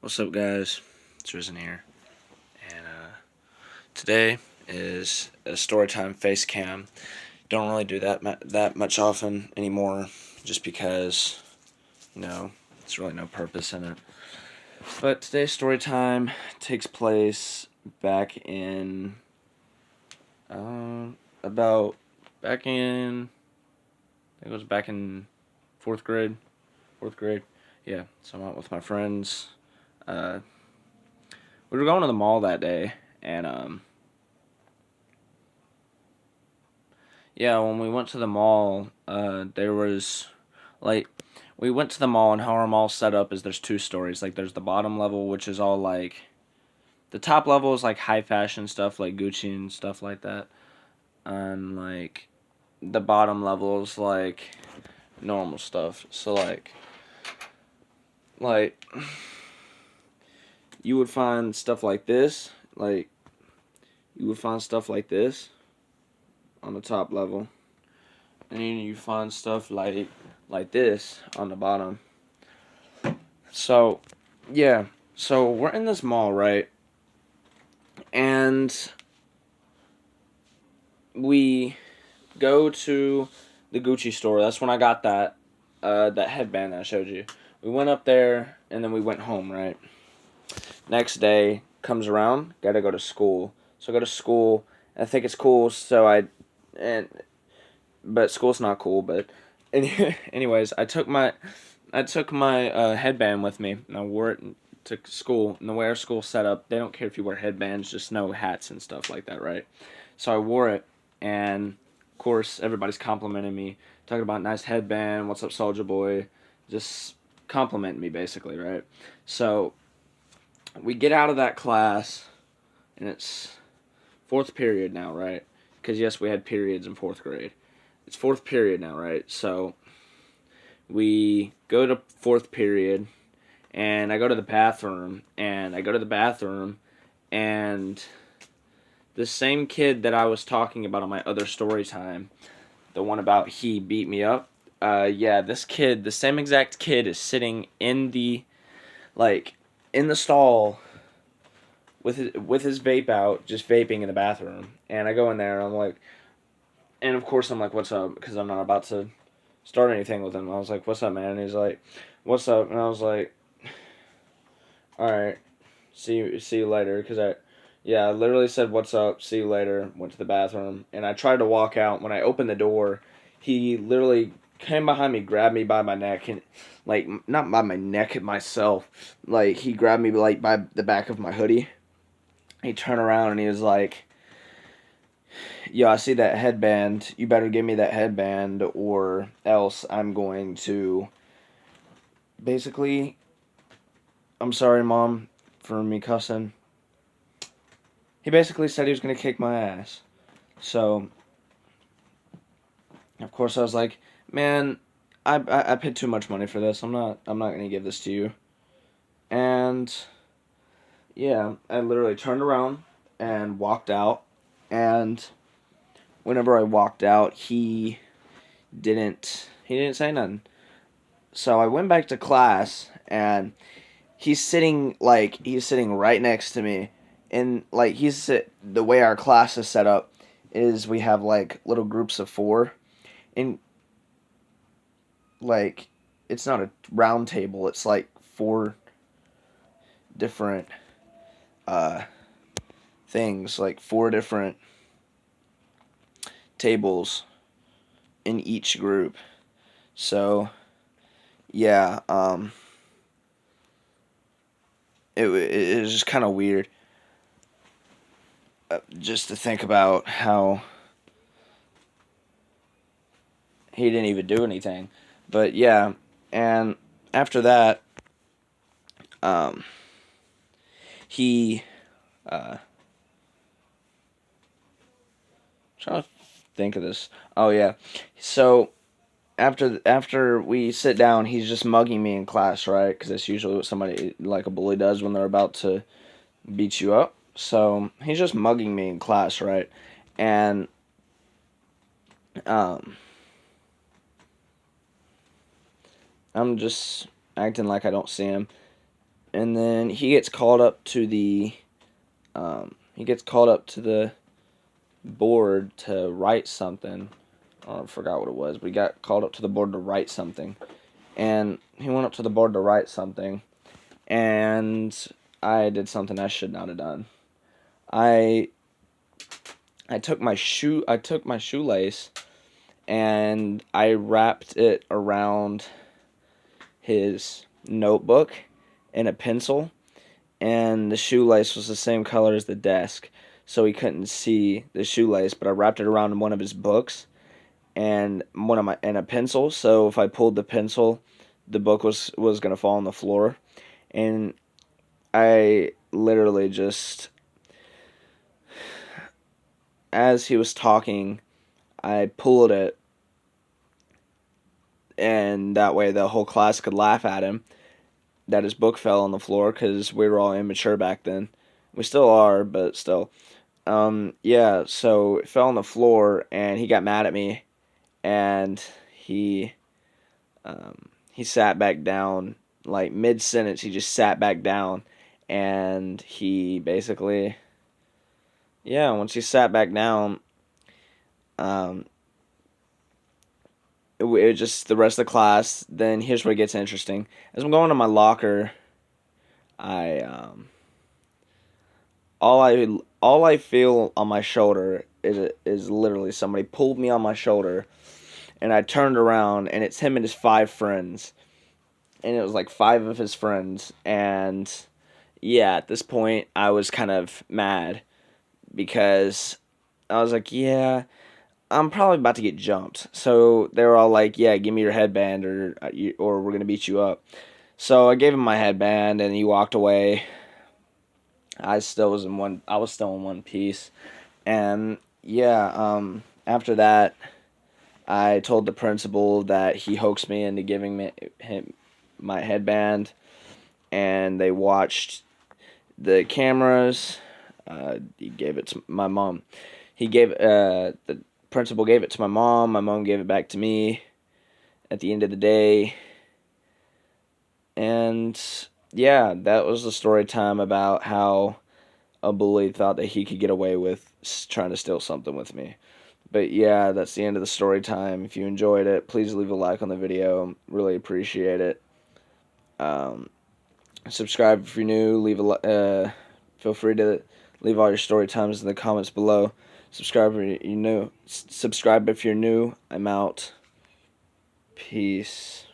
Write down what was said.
What's up, guys? It's Risen here, and today is a Storytime face cam. Don't really do that much often anymore, just because there's really no purpose in it. But today's Storytime takes place back in about back in I think it was back in fourth grade. Fourth grade, yeah. So I'm out with my friends. Uh, we were going to the mall that day, and yeah, when we went to the mall, there was like we went to the mall, and how our mall set up is there's two stories. Like there's the bottom level, which is all like the top level is like high fashion stuff like Gucci and stuff like that, and like the bottom level is like normal stuff. So like you would find stuff like this, like you would find stuff like this on the top level, and then you find stuff like this on the bottom. So, yeah. So we're in this mall, right? And we go to the Gucci store. That's when I got that headband that I showed you. We went up there and then we went home, right? Next day comes around, gotta go to school. So I go to school. I think it's cool, but school's not cool. But anyways, I took my headband with me, and I wore it to school. And the way our school set up, they don't care if you wear headbands, just no hats and stuff like that, right? So I wore it, and of course everybody's complimenting me, talking about nice headband, what's up, Soldier Boy, just complimenting me basically, right? So we get out of that class, and it's fourth period now, right? Because yes, we had periods in fourth grade. It's fourth period now, right? So we go to fourth period, and I go to the bathroom, and the same kid that I was talking about on my other story time, the one about he beat me up, yeah, this kid, the same exact kid is sitting in the, in the stall with his vape out, just vaping in the bathroom, and I go in there, and I'm like, and of course I'm like, what's up, because I'm not about to start anything with him. I was like, what's up, man? And he's like, what's up? And I was like, all right, see you later. I literally said, what's up, see you later, went to the bathroom, and I tried to walk out. When I opened the door, he literally came behind me, grabbed me by my neck, and, like, not by my neck myself, like, he grabbed me, like, by the back of my hoodie. He turned around, and he was like, yo, I see that headband, you better give me that headband, or else I'm going to, basically, I'm sorry, Mom, for me cussing. He basically said he was going to kick my ass. So, of course, I was like, man, I paid too much money for this. I'm not going to give this to you. And, yeah, I literally turned around and walked out. And whenever I walked out, he didn't say nothing. So I went back to class, and he's sitting right next to me, and like the way our class is set up is we have like little groups of four, and like it's not a round table, it's like four different things, like four different tables in each group. So yeah, it was just kind of weird, just to think about how he didn't even do anything. But yeah, and after that, um, he, trying to think of this. Oh yeah, so after we sit down, he's just mugging me in class, right? Because that's usually what somebody like a bully does when they're about to beat you up. So he's just mugging me in class, right? And um, I'm just acting like I don't see him. and then he gets called up to the board to write something. I forgot what it was, but he got called up to the board to write something. And he went up to the board to write something, and I did something I should not have done. I took my shoelace and I wrapped it around his notebook and a pencil, and the shoelace was the same color as the desk, so he couldn't see the shoelace, but I wrapped it around one of his books and a pencil, so if I pulled the pencil, the book was going to fall on the floor. And I literally just, as he was talking, I pulled it, and that way the whole class could laugh at him that his book fell on the floor, because we were all immature back then. We still are, but still. Yeah, so it fell on the floor, and he got mad at me, and he sat back down, like mid-sentence, he just sat back down, and he basically, yeah, once he sat back down, it just, the rest of the class, then here's where it gets interesting. As I'm going to my locker, all I feel on my shoulder is literally somebody pulled me on my shoulder, and I turned around, and it's him and his 5 friends, and it was like 5 of his friends. And yeah, at this point I was kind of mad, because I was like, yeah, I'm probably about to get jumped. So they were all like, yeah, give me your headband, or we're gonna beat you up. So I gave him my headband, and he walked away. I was still in one piece. And yeah, after that, I told the principal that he hoaxed me into giving him my headband, and they watched the cameras. He gave it to my mom. The principal gave it to my mom. My mom gave it back to me at the end of the day. And yeah, that was the story time about how a bully thought that he could get away with trying to steal something with me. But yeah, that's the end of the story time. If you enjoyed it, please leave a like on the video. Really appreciate it. Subscribe if you're new. Feel free to leave all your story times in the comments below. Subscribe if you're new. I'm out. Peace.